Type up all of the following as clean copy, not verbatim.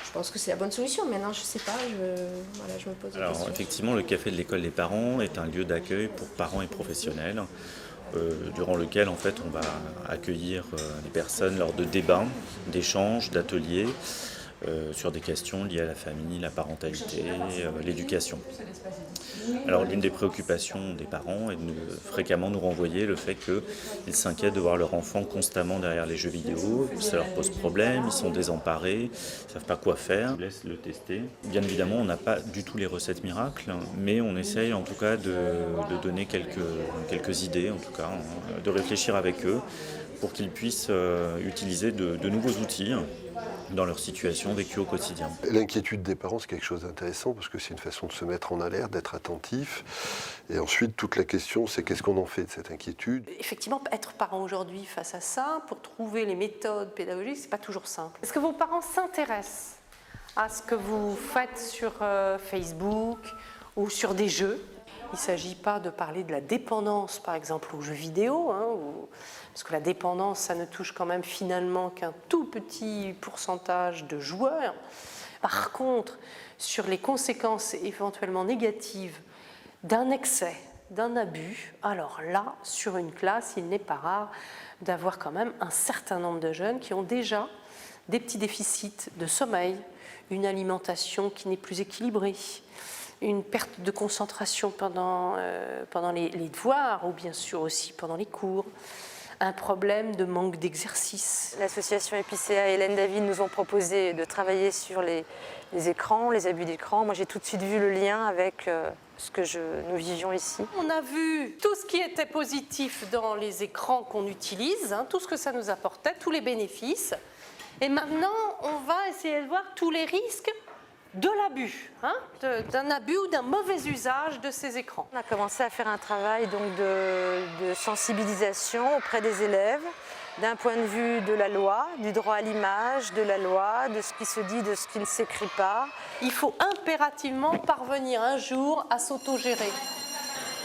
Je pense que c'est la bonne solution. Maintenant, je sais pas, je me pose des Alors questions. effectivement, le café de l'école des parents est un lieu d'accueil pour parents et professionnels, durant lequel en fait on va accueillir les personnes lors de débats, d'échanges, d'ateliers sur des questions liées à la famille, la parentalité, l'éducation. Alors l'une des préoccupations des parents est de fréquemment nous renvoyer le fait qu'ils s'inquiètent de voir leur enfant constamment derrière les jeux vidéo, ça leur pose problème, ils sont désemparés, ils ne savent pas quoi faire. Je vous laisse le tester. Bien évidemment, on n'a pas du tout les recettes miracles, mais on essaye en tout cas de donner quelques idées, en tout cas, de réfléchir avec eux pour qu'ils puissent utiliser de nouveaux outils dans leur situation vécue au quotidien. L'inquiétude des parents, c'est quelque chose d'intéressant parce que c'est une façon de se mettre en alerte, d'être attentif. Et ensuite, toute la question, c'est qu'est-ce qu'on en fait de cette inquiétude? Effectivement, être parent aujourd'hui face à ça, pour trouver les méthodes pédagogiques, c'est pas toujours simple. Est-ce que vos parents s'intéressent à ce que vous faites sur Facebook ou sur des jeux? Il ne s'agit pas de parler de la dépendance, par exemple, aux jeux vidéo, parce que la dépendance, ça ne touche quand même finalement qu'un tout petit pourcentage de joueurs. Par contre, sur les conséquences éventuellement négatives d'un excès, d'un abus, alors là, sur une classe, il n'est pas rare d'avoir quand même un certain nombre de jeunes qui ont déjà des petits déficits de sommeil, une alimentation qui n'est plus équilibrée, une perte de concentration pendant les devoirs ou bien sûr aussi pendant les cours, un problème de manque d'exercice. L'association Epicéa et Hélène David nous ont proposé de travailler sur les écrans, les abus d'écran. Moi j'ai tout de suite vu le lien avec ce que nous vivions ici. On a vu tout ce qui était positif dans les écrans qu'on utilise, tout ce que ça nous apportait, tous les bénéfices. Et maintenant, on va essayer de voir tous les risques de l'abus, d'un abus ou d'un mauvais usage de ces écrans. On a commencé à faire un travail donc, de sensibilisation auprès des élèves, d'un point de vue de la loi, du droit à l'image, de la loi, de ce qui se dit, de ce qui ne s'écrit pas. Il faut impérativement parvenir un jour à s'autogérer.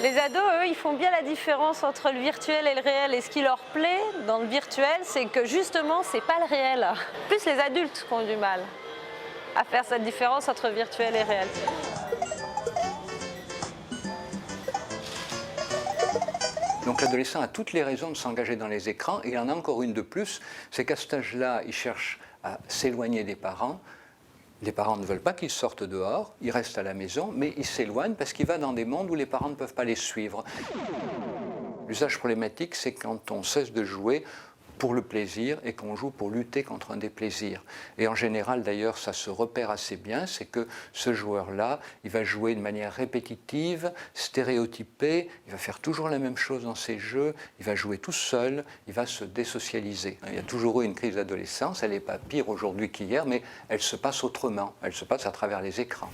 Les ados, eux, ils font bien la différence entre le virtuel et le réel. Et ce qui leur plaît dans le virtuel, c'est que justement, c'est pas le réel. Plus les adultes qui ont du mal à faire cette différence entre virtuel et réel. Donc l'adolescent a toutes les raisons de s'engager dans les écrans et il en a encore une de plus, c'est qu'à cet âge-là, il cherche à s'éloigner des parents. Les parents ne veulent pas qu'il sorte dehors, il reste à la maison, mais il s'éloigne parce qu'il va dans des mondes où les parents ne peuvent pas les suivre. L'usage problématique, c'est quand on cesse de jouer pour le plaisir et qu'on joue pour lutter contre un déplaisir. Et en général, d'ailleurs, ça se repère assez bien, c'est que ce joueur-là, il va jouer de manière répétitive, stéréotypée, il va faire toujours la même chose dans ses jeux, il va jouer tout seul, il va se désocialiser. Il y a toujours eu une crise d'adolescence, elle n'est pas pire aujourd'hui qu'hier, mais elle se passe autrement, elle se passe à travers les écrans.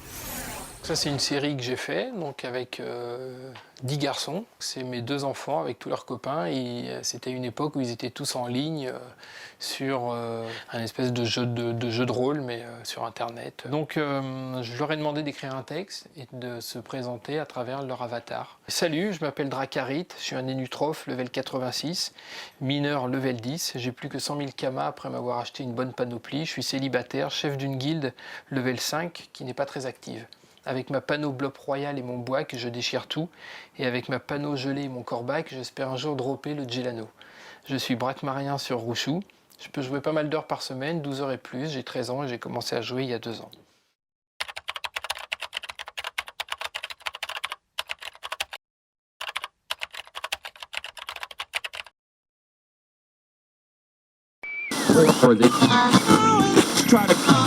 Ça, c'est une série que j'ai faite, donc avec 10 garçons. C'est mes 2 enfants avec tous leurs copains. C'était une époque où ils étaient tous en ligne sur un espèce de jeu de rôle, mais sur Internet. Donc, je leur ai demandé d'écrire un texte et de se présenter à travers leur avatar. Salut, je m'appelle Dracarit, je suis un énutrophe level 86, mineur level 10. J'ai plus que 100 000 kamas après m'avoir acheté une bonne panoplie. Je suis célibataire, chef d'une guilde level 5 qui n'est pas très active. Avec ma panneau Blob Royal et mon bois, je déchire tout. Et avec ma panneau gelée et mon corbac, j'espère un jour dropper le Gelano. Je suis braquemarien sur Rouchou. Je peux jouer pas mal d'heures par semaine, 12 heures et plus. J'ai 13 ans et j'ai commencé à jouer il y a 2 ans. Try to